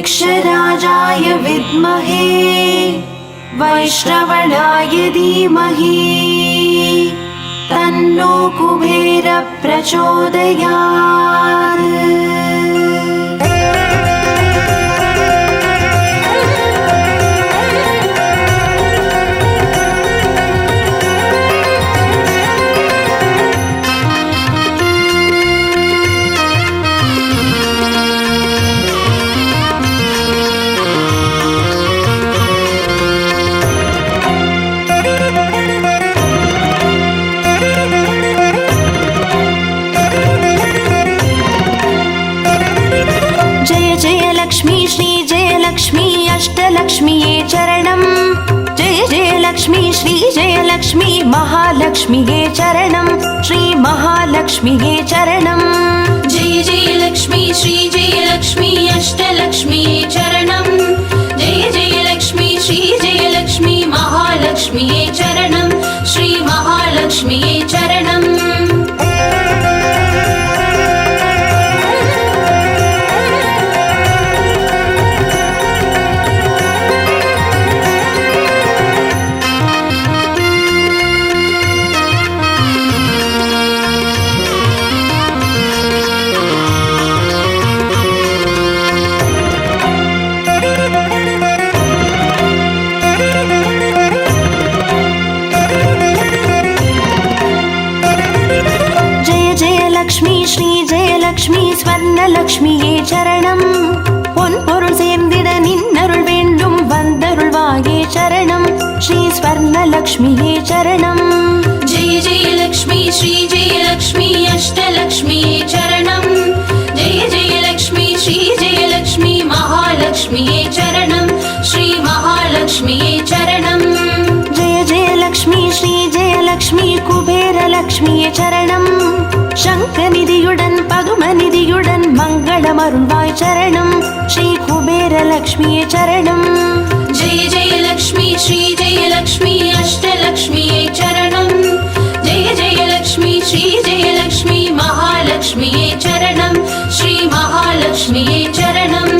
वृक्षराजाय विद्महे वैश्रवणाय धीमहि तन्नो कुबेर प्रचोदयात्। लक्ष्मी श्री जय लक्ष्मी अष्टलक्ष्मीये चरणं। जय जय लक्ष्मी श्री जय लक्ष्मी महालक्ष्मीये चरणं। श्री महालक्ष्मीये चरणं। जय जय लक्ष्मी श्री जय लक्ष्मी अष्टलक्ष्मीये चरणं। जय जय लक्ष्मी श्री जय लक्ष्मी महालक्ष्मीये चरणं। श्री महालक्ष्मीये चरणं। लक्ष्मी श्री जय लक्ष्मी स्वर्णलक्ष्मीये चरणं। பொன்பொருள் சேர்ந்திட நின்னருள் வேண்டும் வந்தருள்வாயே சரணம்। ஸ்ரீ ஸ்வர்ணலக்ஷ்மியே சரணம்। जय जय लक्ष्मी श्री जय लक्ष्मी अष्टलक्ष्मीये चरणं। जय जय लक्ष्मी श्री जय लक्ष्मी महालक्ष्मीये चरणं। श्री महालक्ष्मीये चरणं। जय जय लक्ष्मी श्री जय लक्ष्मी कुबेरलक्ष्मीये चरणं। शङ्खनिधियुடன் पदुमनिधियुடன் मङ्गलमरुள்வாய் चरणं। श्री कुबेरलक्ष्मीये चरणं। जय जय लक्ष्मी श्री जय लक्ष्मी अष्टलक्ष्मीये चरणं। जय जय लक्ष्मी श्री जय लक्ष्मी महालक्ष्मीये चरणं। श्री महालक्ष्मीये चरणं।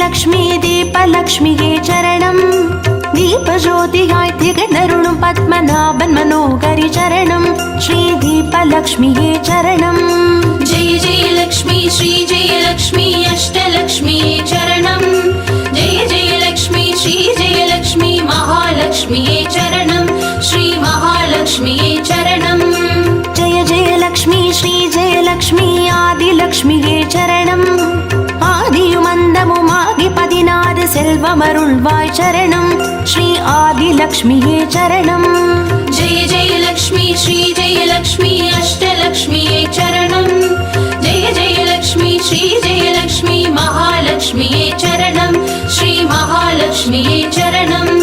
லக்ஷ்மி தீபலக்ஷ்மியே சரணம். தீபஜோதியாய் திகழருளும் பத்மநாபன் மனோகரி சரணம். ஸ்ரீ தீபலக்ஷ்மியே சரணம். ஜெய ஜெய லக்ஷ்மி ஸ்ரீ ஜெய லக்ஷ்மி அஷ்டலக்ஷ்மியே சரணம். ஜெய ஜெய லக்ஷ்மி ஸ்ரீ ஜெய லக்ஷ்மி மகாலக்ஷ்மியே சரணம். ஸ்ரீ மகாலக்ஷ்மியே சரணம். ஜெய ஜெய லக்ஷ்மி ஸ்ரீ ஜெய லக்ஷ்மி ஆதிலக்ஷ்மியே சரணம். ஆதியுமந்தமுமாகி 16 செல்வமருள்வாய் சரணம். ஸ்ரீ ஆதிலக்ஷ்மியே சரணம். ஜெய ஜெய லக்ஷ்மி ஸ்ரீ ஜெய லக்ஷ்மி அஷ்டலக்ஷ்மியே சரணம். ஜெய ஜெய லக்ஷ்மி ஸ்ரீ ஜெய லக்ஷ்மி மகாலக்ஷ்மியே சரணம். ஸ்ரீ மகாலக்ஷ்மியே சரணம்.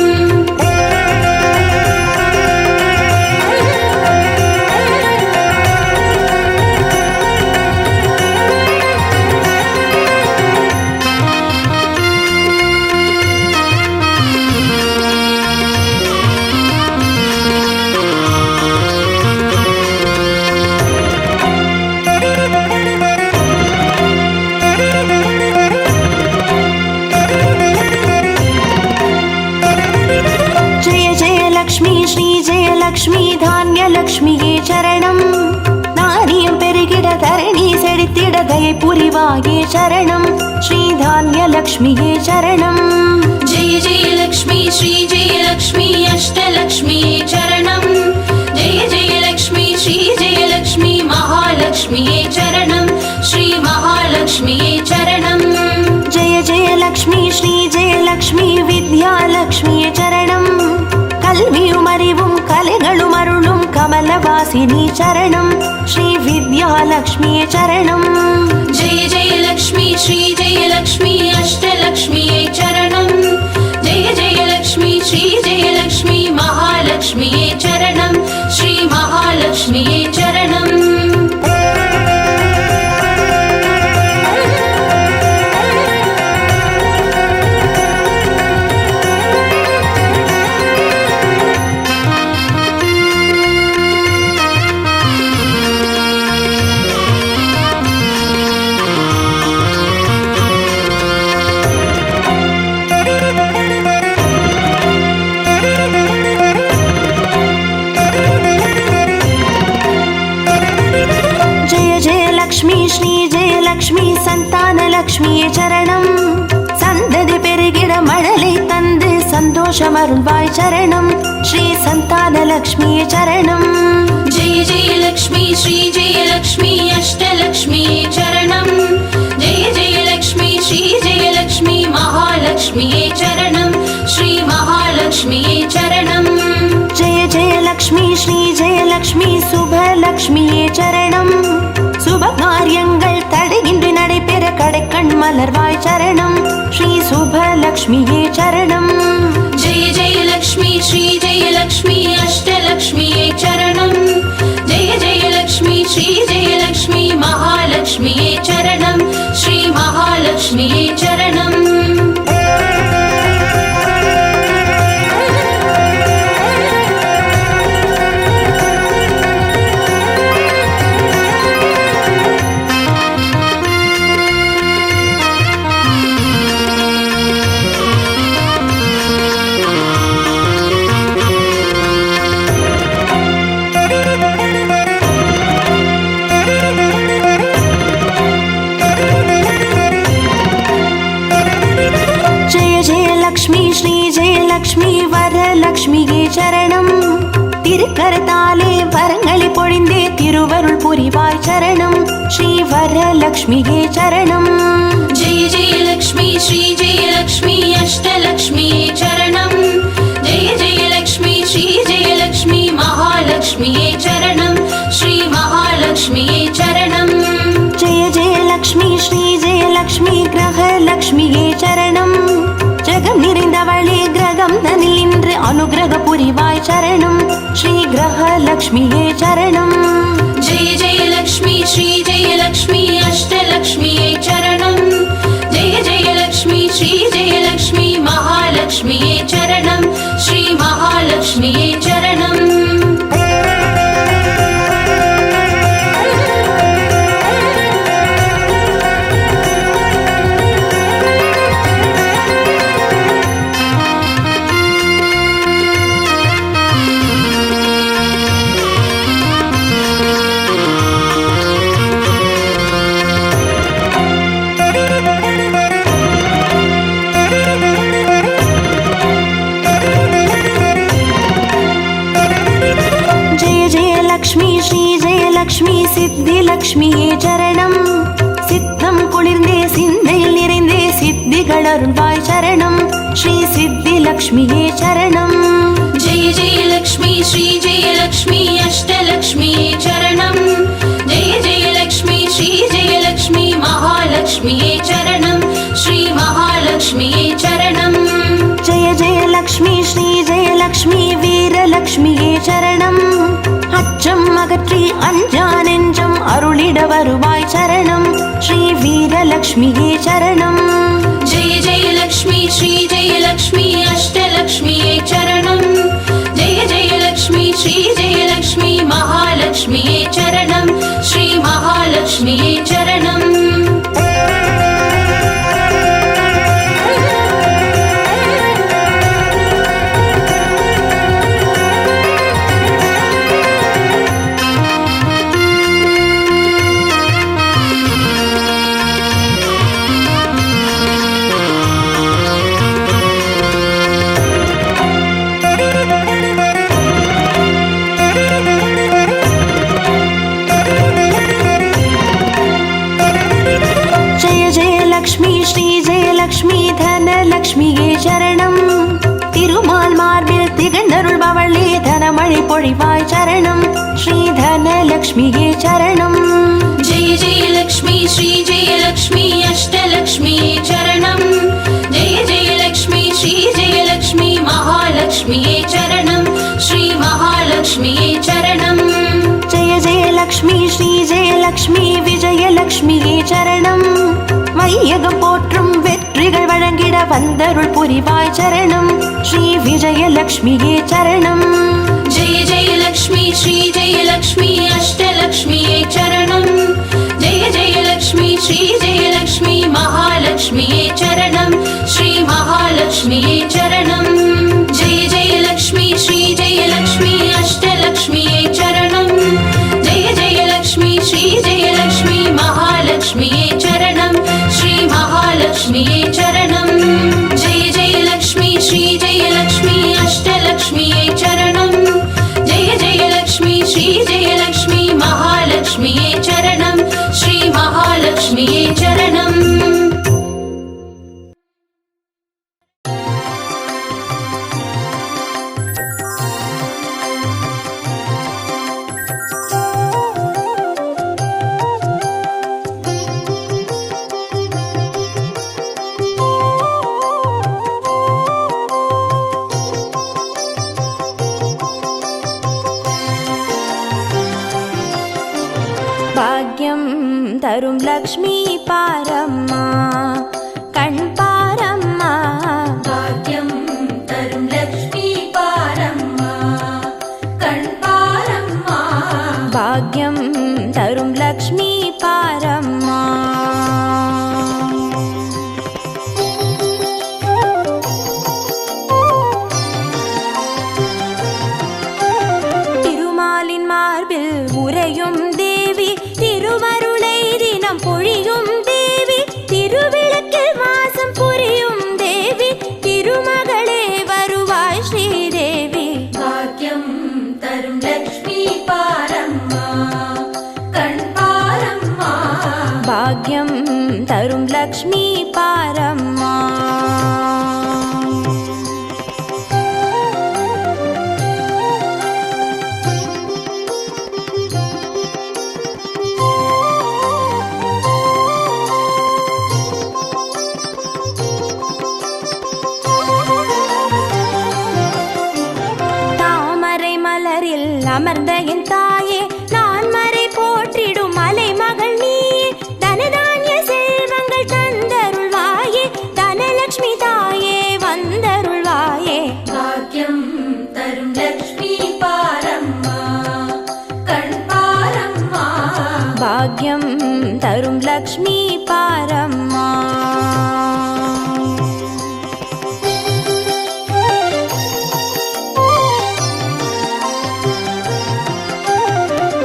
ஸ்ரீ ஜெய லக்ஷ்மி தானியலக்ஷ்மியே சரணம். நாரியம் பெருகிட தரணி செழித்திட தயை புரிவாயே சரணம். ஸ்ரீ தானியலக்ஷ்மியே சரணம். ஜெய ஜெய லக்ஷ்மி ஸ்ரீ ஜெய லக்ஷ்மி அஷ்டலக்ஷ்மியே சரணம். ஜெய ஜெய லக்ஷ்மி ஸ்ரீ ஜெய லக்ஷ்மி மகாலக்ஷ்மியே சரணம். ஸ்ரீ மகாலக்ஷ்மியே சரணம். ஜெய ஜெய லக்ஷ்மி ஸ்ரீ ஜெய லக்ஷ்மி வித்யாலக்ஷ்மியே சரணம். கல்வியும் அறிவும் கலைகளும் அருளும் கமலவாசினி சரணம். ஸ்ரீ வித்யாலக்ஷ்மியே சரணம். ஜெய ஜெய லக்ஷ்மி श्री जयलक्ष्मी अष्टलक्ष्म्यै चरणं जय जयलक्ष्मी श्री जयलक्ष्मी महालक्ष्म्यै चरणं श्री महालक्ष्म्यै चरणम् லக்ஷ்மி ஸ்ரீ ஜெயலக்ஷ்மி சந்தான லக்ஷ்மியே சரணம் சந்ததி பெருகிட மழலை தந்து சந்தோஷம் அருள்வாய் சரணம் ஸ்ரீ சந்தான லக்ஷ்மியே சரணம் जय जयलक्ष्मी श्री जयलक्ष्मी अष्टलक्ष्म्यै चरणं जय जयलक्ष्मी श्री जयलक्ष्मी महालक्ष्म्यै चरणं श्री महालक्ष्म्यै चरणं जय जयलक्ष्मी श्री जयलक्ष्मी சுபலக்ஷ்மியே சரணம் சுப காரியங்கள் தடையின்றி நடைபெற கடைக்கண் மலர்வாய் சரணம் ஸ்ரீ சுபலக்ஷ்மியே சரணம் जय जयलक्ष्मी श्री जयलक्ष्मी अष्टलक्ष्म्यै चरणं जय जयलक्ष्मी श्री जयलक्ष्मी महालक्ष्म्यै चरणं श्री महालक्ष्म्यै चरणं லக்ஷ்மி வரலக்ஷ்மியே சரணம் திருக்கரத்தாலே வரங்களை பொழிந்தே திருவருள் புரிவாய் சரணம் ஸ்ரீ வரலக்ஷ்மியே சரணம் जय जयलक्ष्मी श्री जयलक्ष्मी अष्टलक्ष्म्यै चरणं जय जयलक्ष्मी श्री जयलक्ष्मी महालक्ष्म्यै चरणं श्री महालक्ष्म्यै चरणं जय जयलक्ष्मी श्री जयलक्ष्मी கிரகலக்ஷ்மியே சரணம் ஜெகம் நிறைந்தவளே கிரகம் தனில் நின்று அனுகிரக புரிவாய் சரணம் ஸ்ரீ கிரகலக்ஷ்மியே சரணம் जय जयलक्ष्मी श्री जयलक्ष्मी अष्टलक्ष्म्यै चरणं जय जयलक्ष्मी श्री जयलक्ष्मी महालक्ष्म्यै चरणं श्री महालक्ष्म्यै चरणं லக்ஷ்மி சித்தி லக்ஷ்மியே சரணம் சித்தம் குளிர்ந்தே சிந்தையில் நிறைந்தே சித்திகள் அருள்வாய் சரணம் ஸ்ரீ சித்தி லக்ஷ்மியே சரணம் जय जयलक्ष्मी श्री जयलक्ष्मी अष्टलक्ष्म्यै चरणं जय जयलक्ष्मी श्री जयलक्ष्मी महालक्ष्म्यै चरणं श्री महालक्ष्म्यै चरणं जय जयलक्ष्मी श्री जयलक्ष्मी வீரலக்ஷ்மியே சரணம் அச்சம் அகற்றி அஞ்சா நெஞ்சம் அருளிட வருவாய் சரணம் ஸ்ரீ வீரலக்ஷ்மியே சரணம் जय जयलक्ष्मी श्री जयलक्ष्मी अष्टलक्ष्म्यै चरणं जय जयलक्ष्मी श्री जयलक्ष्मी महालक्ष्म्यै चरणं श्री महालक्ष्म्यै चरणं லக்ஷ்மி தனலக்ஷ்மியே சரணம் திருமால் மார்பில் திகழ்ந்தருள்பவளே தனமழை பொழிவாய் சரணம் ஸ்ரீ தனலக்ஷ்மியே சரணம் जय जयलक्ष्मी श्री जयलक्ष्मी अष्टलक्ष्म्यै महालक्ष्मिये चरणम् जय जय लक्ष्मी श्री जय लक्ष्मी विजय लक्ष्मिये चरणम् வையகம் போற்றும் வெற்றிகள் வழங்கிட வந்தருள் புரிவாய் சரணம் ஸ்ரீ விஜயலக்ஷ்மியே சரணம் जय जय लक्ष्मी श्री जय लक्ष्मी अष्टलक्ष्मिये चरणम् जय जय लक्ष्मी श्री जय लक्ष्मी महालक्ष्मिये चरणम् श्री महालक्ष्मिये चरणम् जय जय लक्ष्मी श्री जय लक्ष्मी अष्टलक्ष्मिये चरणम् जय जय लक्ष्मी श्री जय लक्ष्मी महालक्ष्मिये चरणम् श्री महालक्ष्मिये चरणम् जय जय लक्ष्मी श्री जय लक्ष्मी अष्टलक्ष्मिये चरणम् जय जय लक्ष्मी श्री जय लक्ष्मी महालक्ष्मिये चरणम् श्री महालक्ष्मिये चरणम् भाग्यं तरुं लक्ष्मी पारम्मा कण् पारम्मा भाग्यं तरुं लक्ष्मी पारम्मा कण् पारम्मा भाग्यं तरुं लक्ष्मी पारम्मा திருமாலின் மார்பில் உறையும் தேவி திருவருளை தினம் பொழியும் தேவி திருவிளக்கில் வாசம் புரியும் தேவி திருமகளே வருவாய் ஸ்ரீதேவி भाग्यं तरुं लक्ष्मी पारम्मा कण् पारम्मा भाग्यं तरुं लक्ष्मी पारम्मा தாமரை மலரில் அமர்ந்த என் தாயே நான் மறை போற்றிடும் மலை மகள் நீயே தனதானிய செல்வங்கள் தந்தருள்வாயே தனலட்சுமி தாயே வந்தருள்வாயே भाग्यं तरुं लक्ष्मी पारम्मा कण् पारम्मा भाग्यं तरुं लक्ष्मी पारम्मा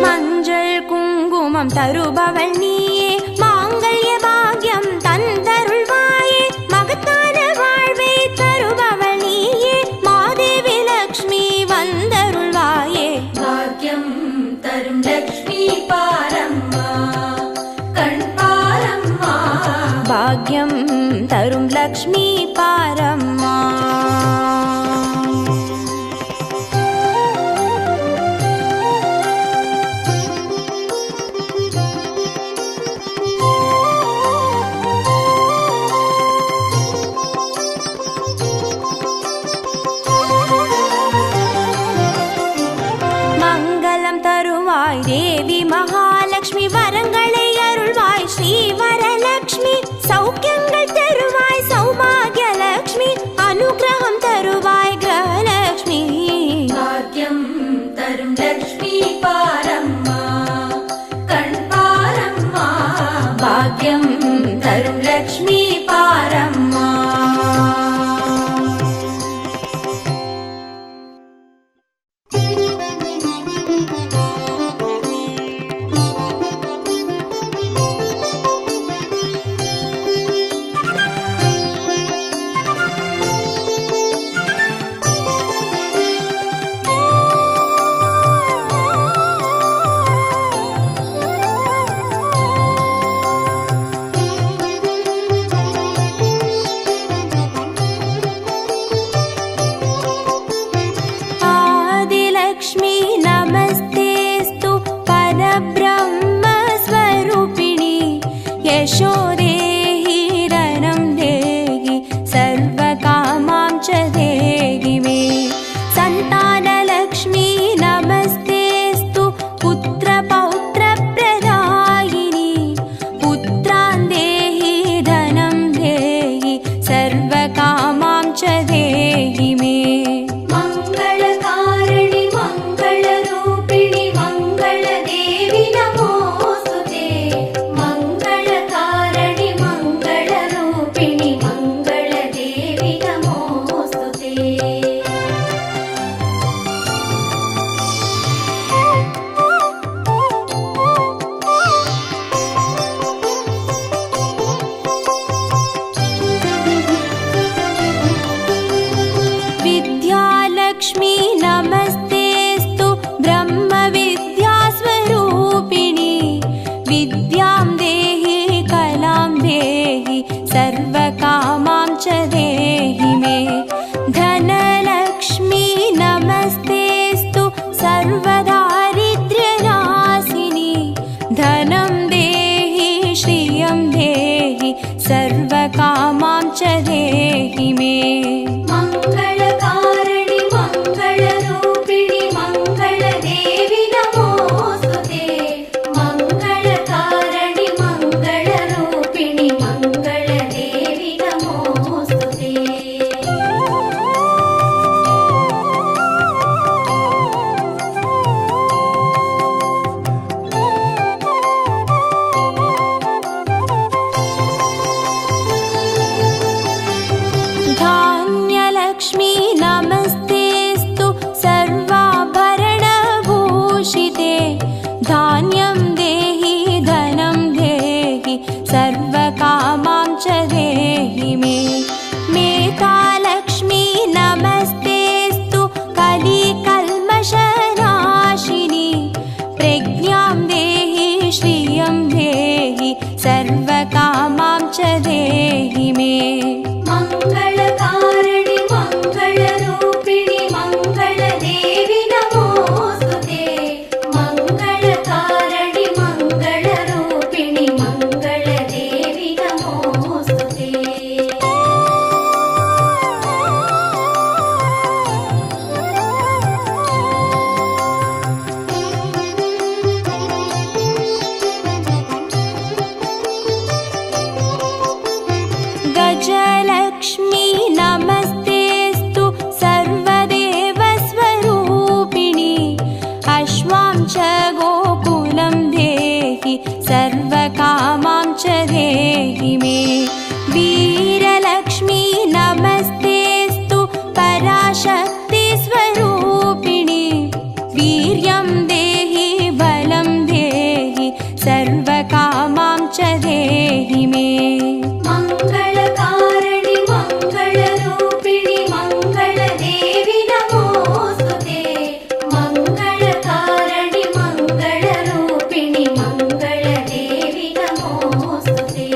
மஞ்சள் குங்குமம் தருபவள் நீயே மாங்கல்ய பாக்யம் தந்தருள்வாயே மகத்தான வாழ்வை தருபவள் நீயே மாதேவி லக்ஷ்மி வந்தருள்வாயே भाग्यं तरुं लक्ष्मी पारम्मा कण् पारम्मा भाग्यं तरुं लक्ष्मी पारम्मा மங்களம் தருவாய் தேவி மகாலட்சுமி வரங்களை அருள்வாய் ஸ்ரீ வரலட்சுமி சௌக்கியங்கள் தருவாய் சௌபாகியலட்சுமி அனுகிரகம் தருவாய் கிரகலட்சுமி भाग्यं तरुं लक्ष्मी पारम्मा कण् पारम्मा भाग्यं तरुं लक्ष्मी पारम्मा विद्यां देहि कलां देहि सर्वकामां च देहि मे धनलक्ष्मी नमस्तेस्तु सर्वदारिद्र्यनाशिनी धनं देहि श्रियं देहि सर्वकामां च देहि मे मङ्गलकारिणि मङ्गलरूपिणि मङ्गलदेवि नमोऽस्तुते मङ्गलकारिणि मङ्गलरूपिणि मङ्गलदेवि नमोऽस्तुते धान्यलक्ष्मी नमस्तेस्तु सर्वाभरणभूषिते धान्यं देहि धनं देहि सर्वकामां च देहि मे मेधालक्ष्मी नमस्तेस्तु कलिकल्मषनाशिनी प्रज्ञां देहि श्रियं देहि सर्वकामां च देहि मे मङ्गलकारिणि मङ्गलरूपिणि मङ्गलदेवि नमोऽस्तुते मङ्गलकारिणि मङ्गलरूपिणि मङ्गलदेवि नमोऽस्तुते गजलक्ष्मी नमस्तेस्तु सर्वदेवस्वरूपिणि अश्वां च गोकुलं देहि सर्वकामां च देहि मे वीरलक्ष्मी नमस्तेस्तु पराशक्तिस्वरूपिणि वीर्यं देहि बलं देहि सर्वकामां च देहि मे मङ्गलकारिणि मङ्गलरूपिणि मङ्गलदेवि नमोऽस्तुते मङ्गलकारिणि मङ्गलरूपिणि मङ्गलदेवि नमोऽस्तुते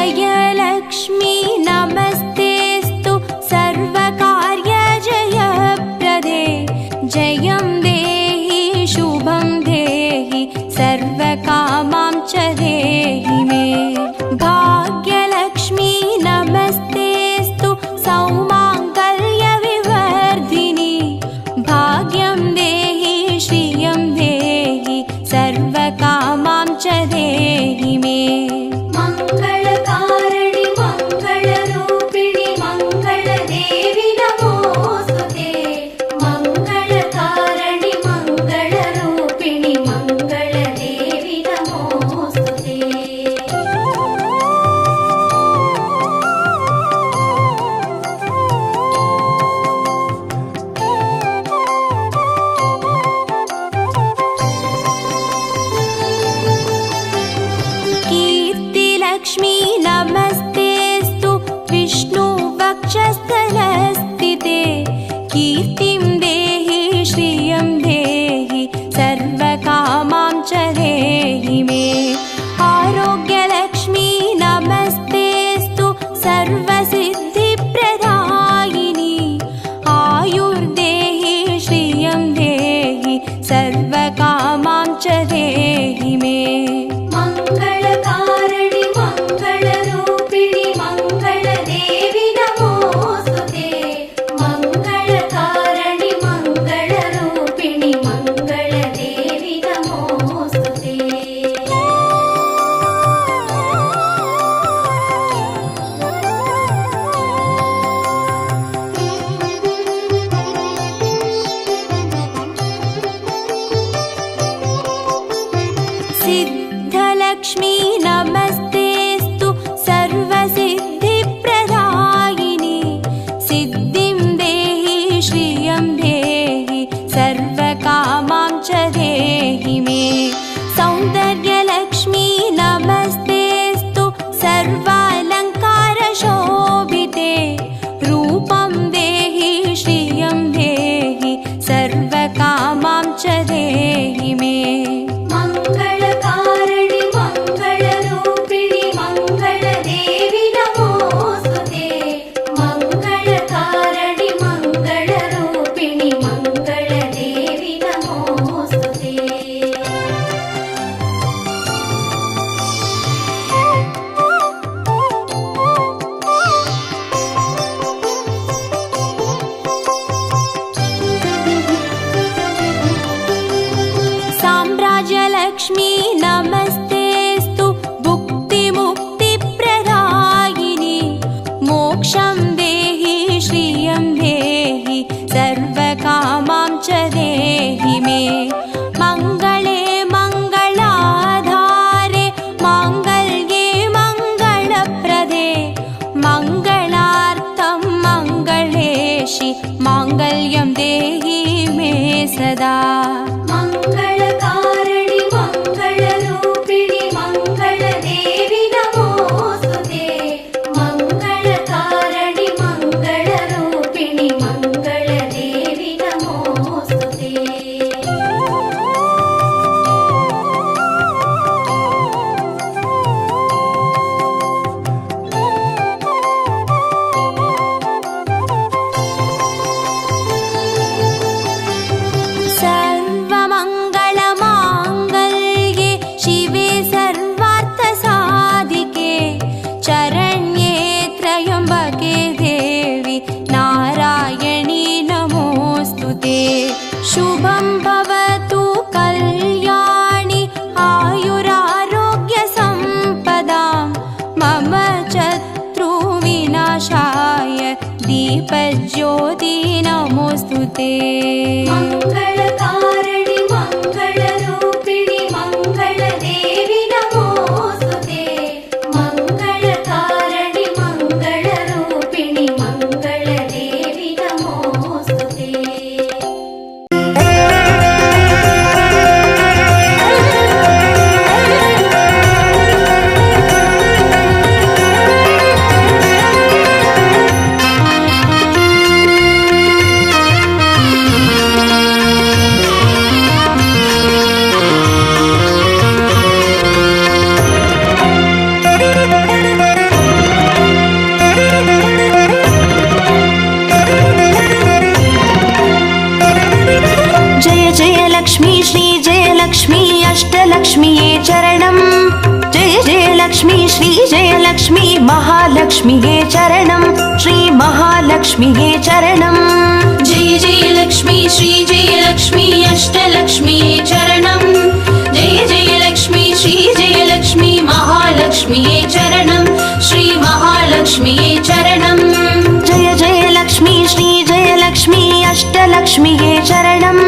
जयलक्ष्मी नमस्तेस्तु सर्वकार्यजयप्रदे जयं देहि शुभं देहि सर्वकामां च देहि मे भाग्यलक्ष्मी नमस्तेस्तु सौमाङ्गल्यविवर्धिनी भाग्यं देहि श्रियं देहि सर्वकामां च देहि मे मङ्गलकारिणि मङ्गलरूपिणि मङ्गलदेवि नमोऽस्तुते मङ्गलकारिणि मङ्गलरूपिणि मङ्गलदेवि नमोऽस्तुते कीर्तिलक्ष्मी नमस्तेस्तु विष्णुवक्षस्थलस्थिते कीर्तिं देहि श्रियं देहि सर्वकामां च देहि मे आरोग्यलक्ष्मी नमस्तेस्तु सर्वसिद्धिप्रदायिनी आयुर्देहि श्रियं देहि सर्वकामां च देहि मे मङ्गलकारिणि मङ्गलरूपिणि मङ्गलदेवि नमोऽस्तुते मङ्गलकारिणि मङ्गलरूपिणि मङ्गलदेवि नमोऽस्तुते दीपज्योति नमोऽस्तु ते। मङ्गलकारिणि मङ्गलरूपिणि मङ्गलदेवि नमोऽस्तु ते। मङ्गलकारिणि मङ्गलरूपिणि मङ्गलदेवि नमोऽस्तु ते। जय जय लक्ष्मी श्री जय लक्ष्मी अष्टलक्ष्मीये चरणम्। जय जय लक्ष्मी श्री जय लक्ष्मी महालक्ष्मीये चरणम्। श्री महालक्ष्मीये चरणम्। जय जय लक्ष्मी श्री जय लक्ष्मी अष्टलक्ष्मीये चरणम्। जय जय लक्ष्मी श्री जय लक्ष्मी महालक्ष्मीये चरणम्। श्री महालक्ष्मीये चरणम्। जय जय लक्ष्मी श्री जय लक्ष्मी अष्टलक्ष्मीये चरणम्।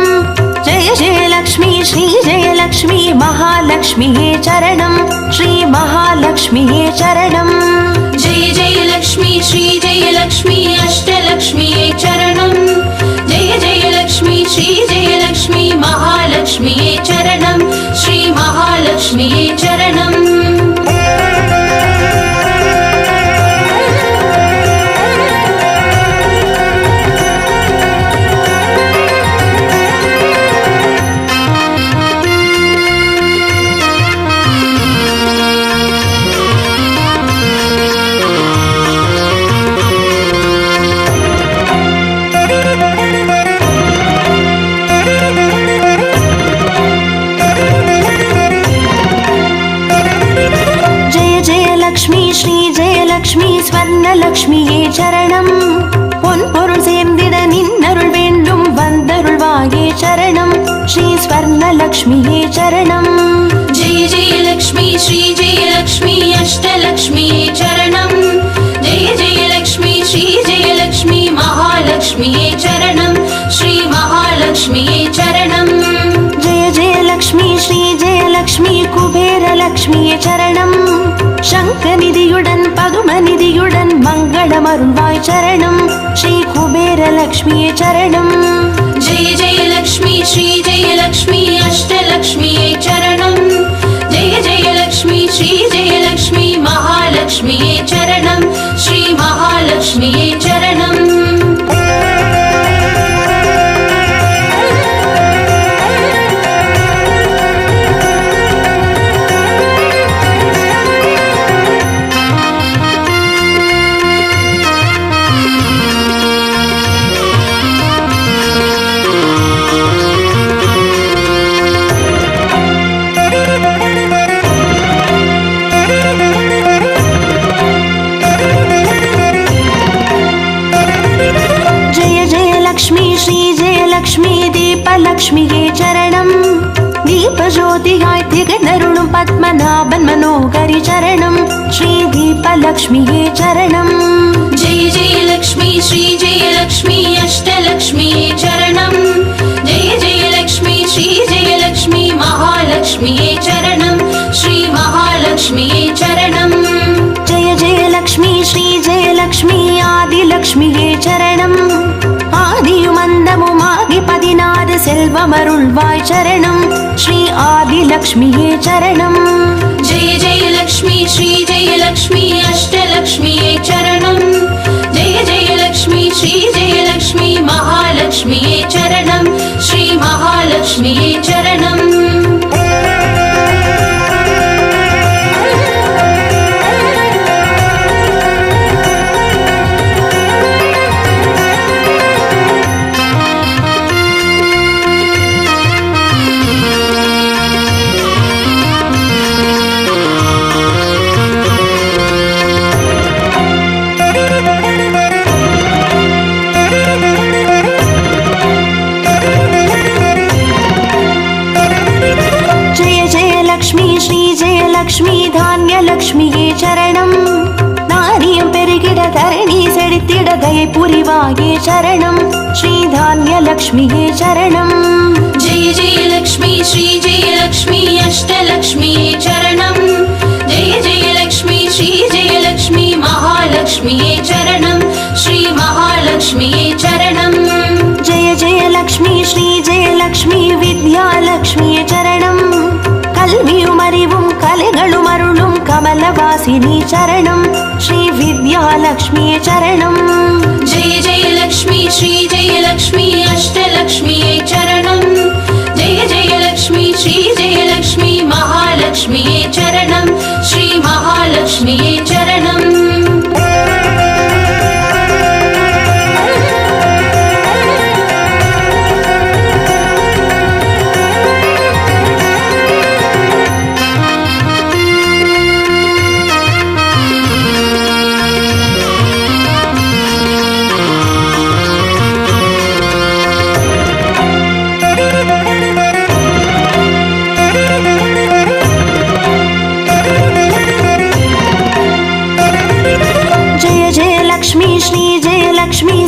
जय जय लक्ष्मी श्री जय लक्ष्मी महालक्ष्मीये चरणम्। श्री महालक्ष्मीये चरणम्। जय जय लक्ष्मी श्री जय लक्ष्मी अष्टलक्ष्मीये चरणम्। जय जय लक्ष्मी श्री जय लक्ष्मी महालक्ष्मीये चरणम्। श्री महालक्ष्मीये चरणम्। श्री जय लक्ष्मी स्वर्णलक्ष्मीये चरणम्। பொன்பொருள் சேர்ந்திட நின்னருள் வேண்டும் வந்தருள்வாயே சரணம்। ஸ்ரீ ஸ்வர்ணலக்ஷ்மியே சரணம்। जय जय लक्ष्मी श्री जय लक्ष्मी अष्टलक्ष्मीये चरणम्। जय जय लक्ष्मी श्री जय लक्ष्मी महालक्ष्मीये चरणम्। श्री महालक्ष्मीये चरणम्। जय जय लक्ष्मी श्री जय लक्ष्मी कुबेरलक्ष्मिये चरणम्। शङ्खनिधियुடன் पदुमनिधियुடன் मङ्गलमरुள்வாய் चरणम्। श्री कुबेरलक्ष्मिये चरणम्। जय जय लक्ष्मी श्री जय लक्ष्मी अष्टलक्ष्मीये चरणम्। जय जय लक्ष्मी श्री जय लक्ष्मी महालक्ष्मीये चरणम्। श्री महालक्ष्मीये चरणम्। லக்ஷ்மியே சரணம். தீபஜோதியாய் திகழ்ந்தருளும் பத்மநாபன் மனோகரி சரணம். ஸ்ரீ தீபலக்ஷ்மியே சரணம். जय जय लक्ष्मी श्री जय लक्ष्मी अष्टलक्ष्मीये चरणम्. जय जय लक्ष्मी श्री जय लक्ष्मी महालक्ष्मीये चरणम्. श्री महालक्ष्मीये चरणम्. जय जय लक्ष्मी श्री जय लक्ष्मी आदिलक्ष्मिये चरणम्. ஆதியும் அந்தமுமாகி 16 செல்வமருள்வாய் சரணம். ஸ்ரீ ஆதிலக்ஷ்மியே சரணம். जय जय लक्ष्मी श्री जय लक्ष्मी अष्टलक्ष्मीये चरणम्. जय जय लक्ष्मी श्री जय लक्ष्मी महालक्ष्मीये चरणम्. श्री महालक्ष्मीये चरणम्. லக்ஷ்மி தானிய லக்ஷ்மியே சரணம். நாரியம் பெருகிட தரணி செழித்திட दयै पुरिवाये शरणं श्रीधान्यलक्ष्मीये शरणं। जय जय लक्ष्मी श्री जय लक्ष्मी अष्टलक्ष्मीये चरणं। जय जय लक्ष्मी श्री जय लक्ष्मी महालक्ष्मीये चरणं श्री महालक्ष्मीये चरणं। जय जय लक्ष्मी श्री जय लक्ष्मी विद्यालक्ष्मीये चरणं। कल्वियुम अरिवुम कलेगळुम अरुळुम कमलवासिनी चरणं श्री विद्यालक्ष्मीये चरणं। जय जय लक्ष्मी श्री जय लक्ष्मी अष्टलक्ष्मीये चरणं। जय जय लक्ष्मी श्री जय लक्ष्मी महालक्ष्मीये चरणं श्री महालक्ष्मीये चरणं।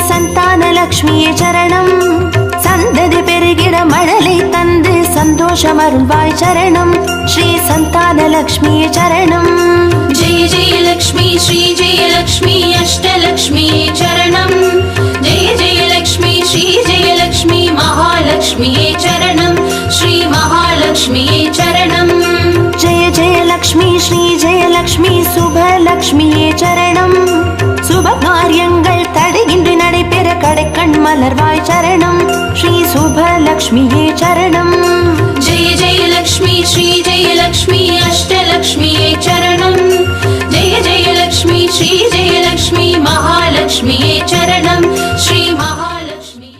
संतानलक्ष्मीये चरणं। सन्ददि पेरुगिड मळलै तंदु सन्तोषमरुळ्वाय चरणं श्री संतानलक्ष्मीये चरणं। जय जय लक्ष्मी श्री जय लक्ष्मी अष्टलक्ष्मीये चरणं। जय जय लक्ष्मी श्री जय लक्ष्मी महालक्ष्मीये चरणं श्री महालक्ष्मीये चरणं। जय जय लक्ष्मी श्री जय लक्ष्मी शुभलक्ष्मीये चरणं। शुभकार्यங்கள் தடையின்றி நடைபெற கடைக்கண் மலர்வாய் சரணம் ஸ்ரீ சுபலக்ஷ்மியே சரணம்। जय जय लक्ष्मी श्री जय लक्ष्मी अष्टलक्ष्मीये चरणं। जय जय लक्ष्मी श्री जय लक्ष्मी महालक्ष्मीये चरणं श्री महालक्ष्मी।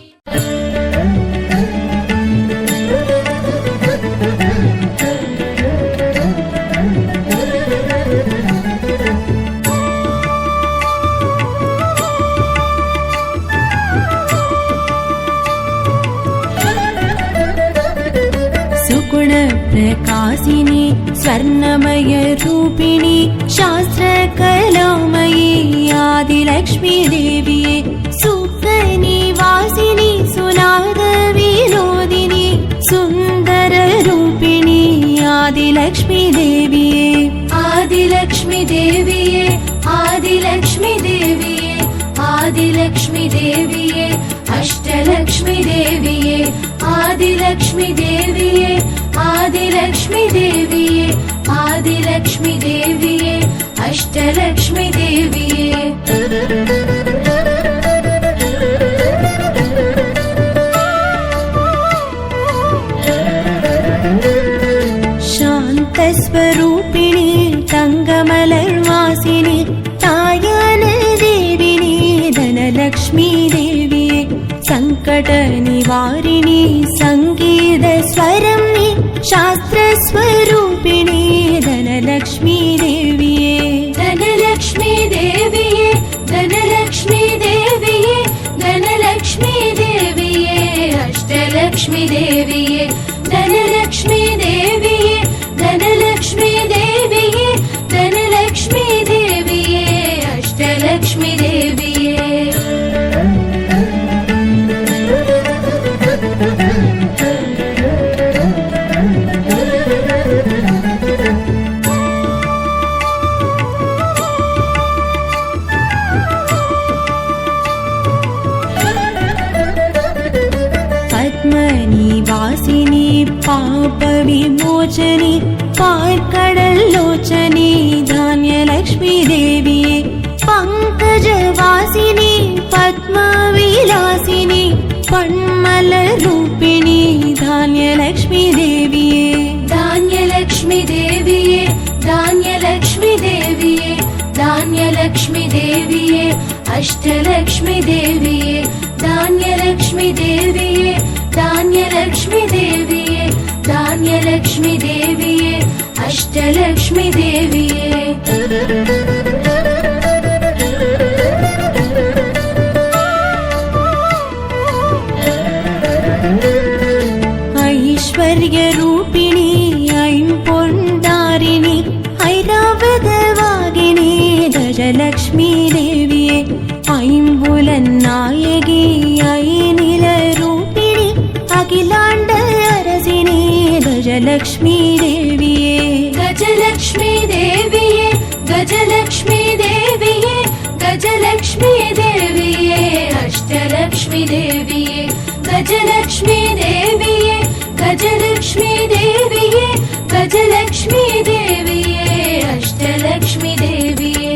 प्रकाशिनी स्वर्णमय रूपिणी शास्त्रकलामयी आदिलक्ष्मी देविये सुखनिवासिनी सुनाद विनोदिनी सुन्दर रूपिणी आदिलक्ष्मी देविये आदिलक्ष्मी देविये आदिलक्ष्मी देविये आदिलक्ष्मी देविये अष्टलक्ष्मी देविये आदिलक्ष्मी देविये आदिलक्ष्मी देविये आदिलक्ष्मी देविये अष्टलक्ष्मी देविये। शान्तस्वरूपिणी तङ्गमलर्वासिनी तायान देविनी धनलक्ष्मी देविये संकट निवारिणी संगीत स्वरम्नि शास्त्र स्वरूपिणी धनलक्ष्मी देविये धनलक्ष्मी देविये धनलक्ष्मी देविये धनलक्ष्मी देविये अष्टलक्ष्मी देविये धनलक्ष्मी देविये धनलक्ष्मी देविये धनलक्ष्मी देविये अष्टलक्ष्मी देविये। पद्मनिवासिनी पापविमोचनी पार्कडल्लोचनी धान्यलक्ष्मी देविये पङ्कजवासिनी पद्मविलासिनी पण्मलरूपिणी धान्यलक्ष्मी देविये धान्यलक्ष्मी देविये धान्यलक्ष्मी देविये धान्यलक्ष्मी देविये अष्टलक्ष्मी देविये धान्यलक्ष्मी देविये धान्यलक्ष्मी देविये धान्यलक्ष्मी देविये अष्टलक्ष्मी देविये। ऐश्वर्यरूपिणी ऐम्पोण्डारिणी ऐरावतवागिनी गजलक्ष्मी देविये ऐम्बुल गजलक्ष्मी देविये गजलक्ष्मी देविये गजलक्ष्मी देविये गजलक्ष्मी देविये अष्टलक्ष्मी देविये गजलक्ष्मी देविये गजलक्ष्मी देविये गजलक्ष्मी देविये अष्टलक्ष्मी देविये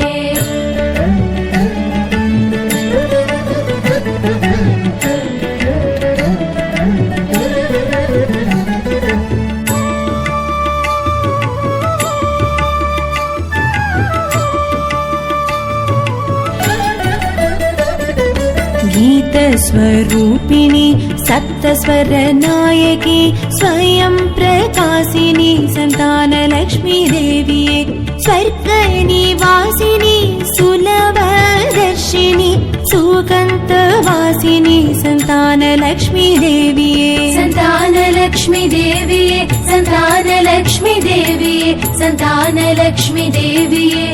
गीतस्वरूपिणी सप्तस्वरनायकी स्वयं प्रकाशिनी सन्तानलक्ष्मी देविये स्वर्गनिवासिनी सुलभदर्शिनी सुगन्धवासिनी सन्तानलक्ष्मी देविये सन्तानलक्ष्मी देविये सन्तानलक्ष्मी देविये सन्तानलक्ष्मी देविये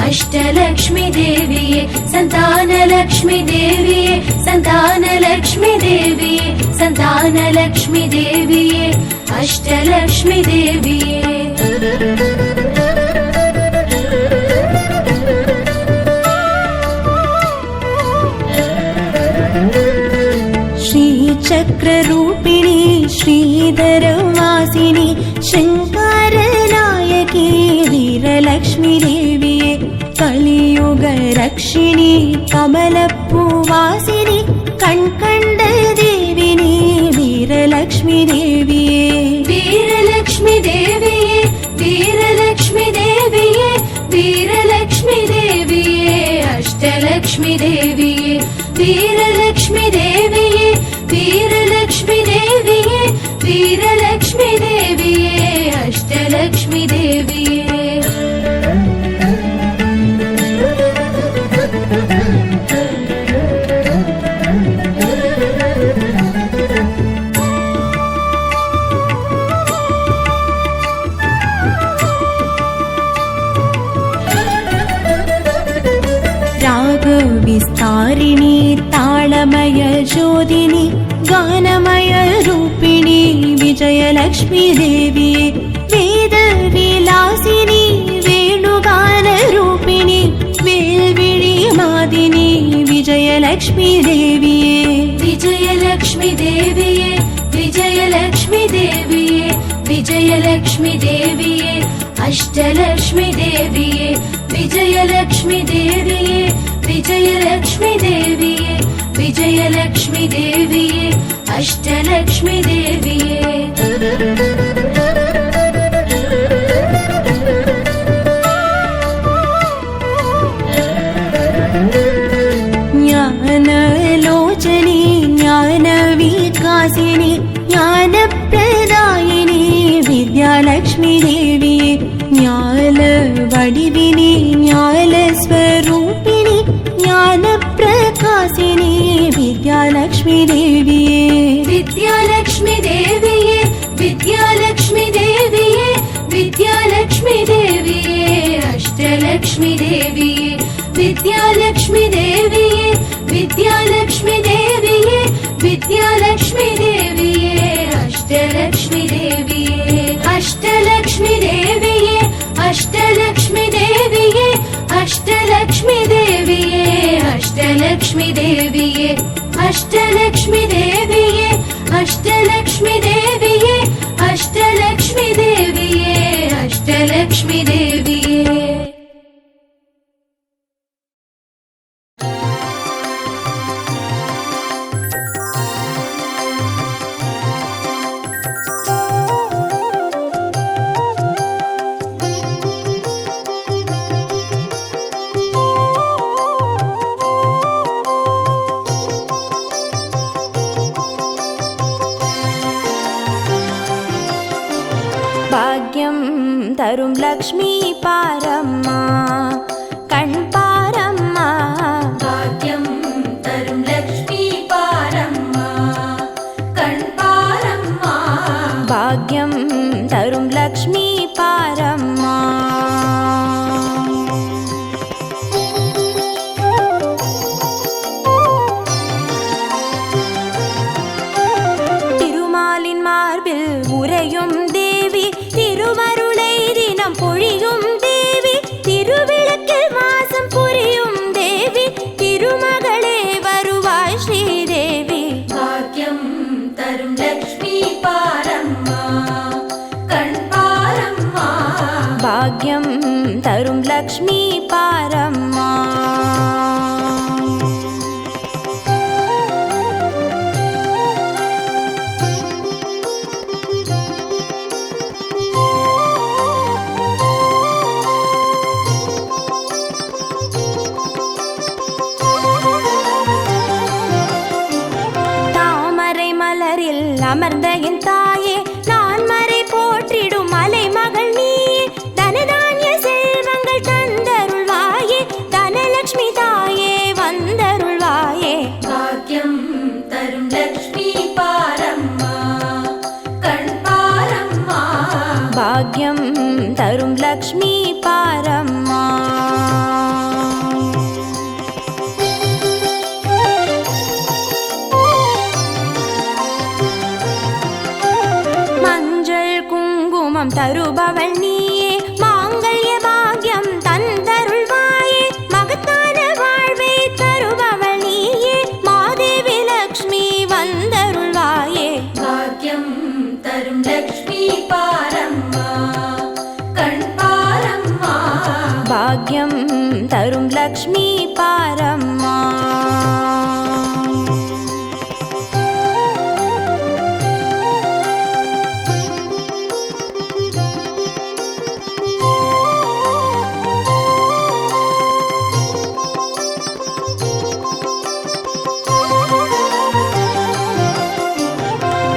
अष्टलक्ष्मी देविये सन्तानलक्ष्मी देविये सन्तानलक्ष्मी देविये सन्तानलक्ष्मी देविये अष्टलक्ष्मी देविये श्रीचक्ररूपिणी श्रीधरवासिनी शृङ्गारनायकी वीरलक्ष्मी देविये कलियुगरक्षिणी कमलपूवासिनी कण्कण्ड देविनी वीरलक्ष्मी देविये वीरलक्ष्मी देविये वीरलक्ष्मी देविये वीरलक्ष्मी देविये अष्टलक्ष्मी देविये वीरलक्ष्मी देविये वीरलक्ष्मी देविये वीरलक्ष्मी देविये अष्टलक्ष्मी देविये विस्तारिणी तालमय ज्योतिनी गानमय रूपिणी विजयलक्ष्मी देविये वेदविलासिनी वेणुगानरूपिणी वेल्विळि मादिनी विजयलक्ष्मी देविये विजयलक्ष्मी देविये विजयलक्ष्मी देविये विजयलक्ष्मी देविये अष्टलक्ष्मी देविये विजयलक्ष्मी देविये विजयलक्ष्मी देविये विजयलक्ष्मी देविये अष्टलक्ष्मी देविये ज्ञानलोचनी ज्ञानविकासिनी ज्ञानप्रदायिनी विद्यालक्ष्मी देविये ज्ञानवडिविनी ज्ञानस्वरूपिणी ज्ञानप्रकाशिनी विद्यालक्ष्मी देविये विद्यालक्ष्मी देविये विद्यालक्ष्मी देविये विद्यालक्ष्मी देविये अष्टलक्ष्मी देविये विद्यालक्ष्मी देविये विद्यालक्ष्मी देविये विद्यालक्ष्मी देविये अष्टलक्ष्मी देविये अष्टलक्ष्मी देविये अष्टलक्ष्मी देविये अष्टलक्ष्मी देविये अष्टलक्ष्मी देविये अष्टलक्ष्मी देविये अष्टलक्ष्मी देविये अष्टलक्ष्मी देविये अष्टलक्ष्मी देविये भाग्यं तरुं लक्ष्मी पारम्मा कण् पारम्मा भाग्यं तरुं लक्ष्मी पारम्मा कण् पारम्मा भाग्यं तरुं लक्ष्मी पारम्मा திருமாலின் மார்பில் உறையும் தேவி ಲಕ್ಷ್ಮೀ ಪಾರಮ್ಮ. தாமரை மலரில் அமர்ந்த என் தாயே, நான் மறை போற்றிடும் மலை மகள் நீயே. தனதானிய செல்வங்கள் தந்தருள்வாயே, தனலட்சுமி தாயே வந்தருள்வாயே. பாக்யம் தரும் லக்ஷ்மி பாரம்மா, கண் பாரம்மா. பாக்யம் தரும் லக்ஷ்மி பாரம்மா. மஞ்சள் குங்குமம் தருபவள் நீயே, மாங்கல்ய பாக்யம் தந்தருள்வாயே. மகத்தான வாழ்வை தருபவள் நீயே, மாதேவி லக்ஷ்மி வந்தருள்வாயே. பாக்யம் தரும் லக்ஷ்மி பாரம்மா, கண் பாரம்மா. பாக்யம் தரும் லக்ஷ்மி பாரம்மா.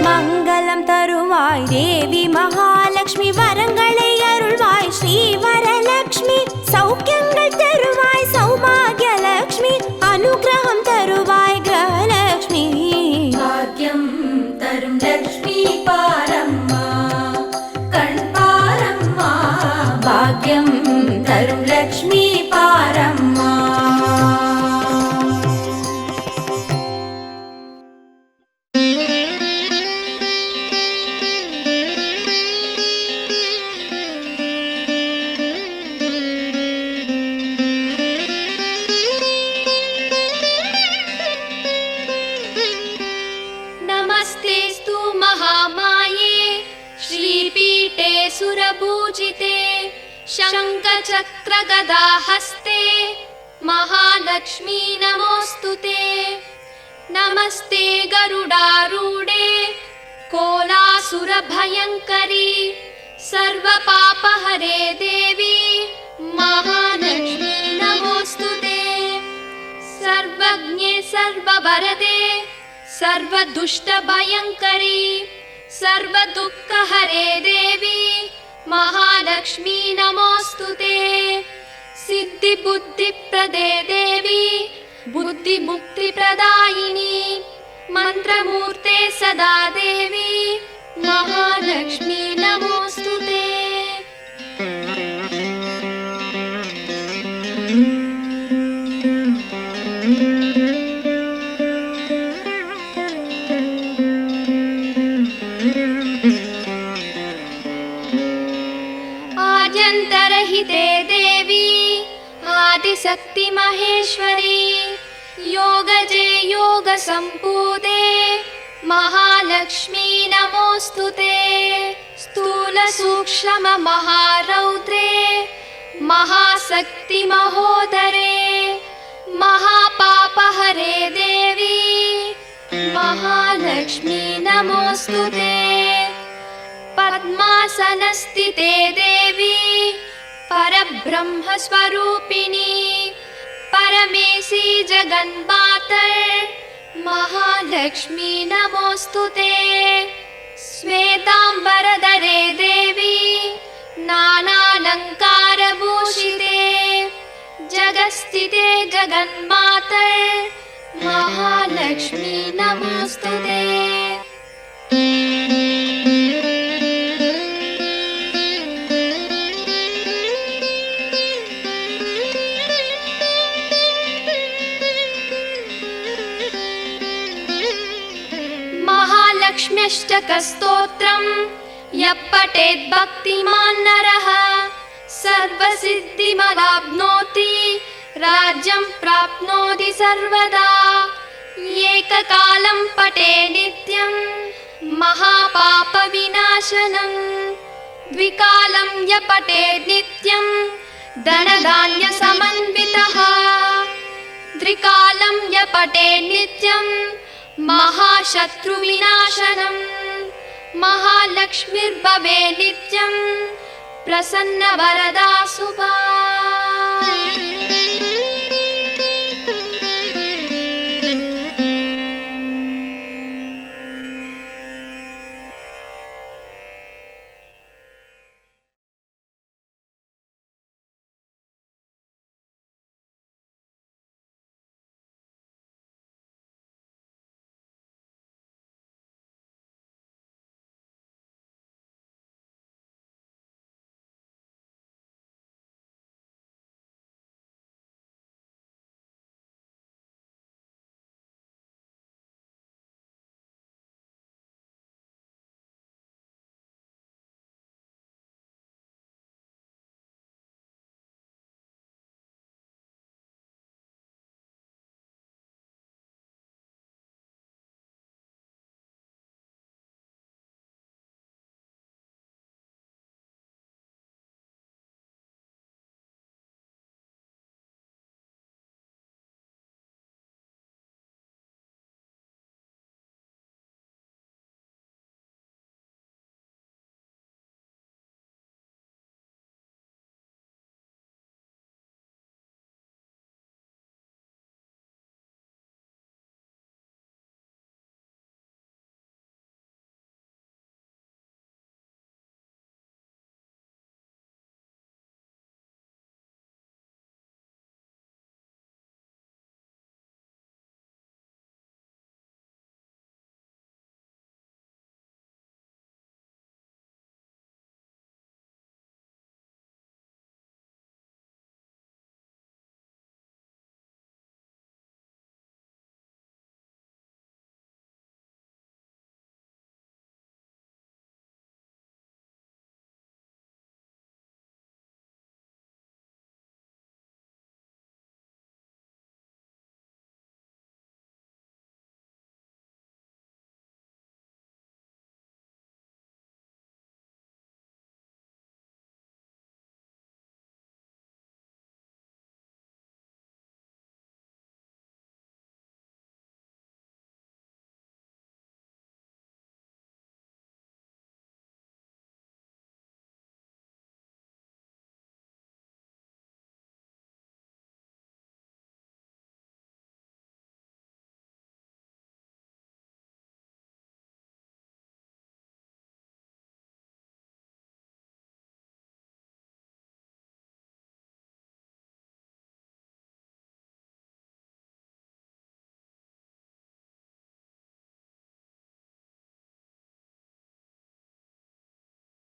மங்களம் தருவாய் தேவி மகாலட்சுமி, வரங்களை அருள்வாய் ஸ்ரீ வரலட்சுமி. சௌக்கியங்கள் தருவாய் சௌபாகியலட்சுமி, அனுகிரகம் தருவாய் கிரகலட்சுமி. பாக்யம் தரும் லக்ஷ்மி பாரம்மா, கண் பாரம்மா. பாக்யம் தரும் லக்ஷ்மி பாரம்மா. नमस्तेस्तु महामाये, श्रीपीठे सुरपूजिते, शङ्खचक्रगदाहस्ते, महालक्ष्मी नमोऽस्तुते. नमस्ते गरुडारूढे, कोलासुरभयङ्करी, सर्वपापहरे देवी, महालक्ष्मी नमोऽस्तुते. सर्वज्ञे सर्ववरदे, सर्वदुष्टभयङ्करी, सर्वदुःखहरे देवी, महालक्ष्मी नमोऽस्तुते. सिद्धिबुद्धिप्रदे देवी, बुद्धिमुक्तिप्रदायिनी, मन्त्रमूर्ते सदा देवी, महालक्ष्मी नमोऽस्तुते. आद्यन्तरहिते देवी, आदिशक्ति महेश्वरी, योगजे योगसम्पूते, महालक्ष्मी नमोऽस्तुते. स्थूलसूक्ष्म महारौद्रे, महाशक्ति महोदरे, महापापहरे देवी, महालक्ष्मी नमोऽस्तुते. पद्मासनस्थिते देवी, परब्रह्मस्वरूपिणी, परमेशी जगन्मातर्, महालक्ष्मी नमोऽस्तुते. श्वेताम्बरधरे देवी, नानालङ्कारभूषिते, जगत्स्थिते जगन्मातर्, महालक्ष्मी नमोऽस्तुते. महालक्ष्म्यष्टकस्तोत्रम् यः पठेत् भक्तिमान् नरः, सर्वसिद्धिमवाप्नोति, राज्यं प्राप्नोति सर्वदा. एककालं पठे नित्यं, महापापविनाशनम्. द्विकालं य पठेत् नित्यं, धनधान्यसमन्वितः त्रिकालं य पठे नित्यं महाशत्रुविनाशनम् महालक्ष्मीर्भवे नित्यं प्रसन्नवरदा शुभा।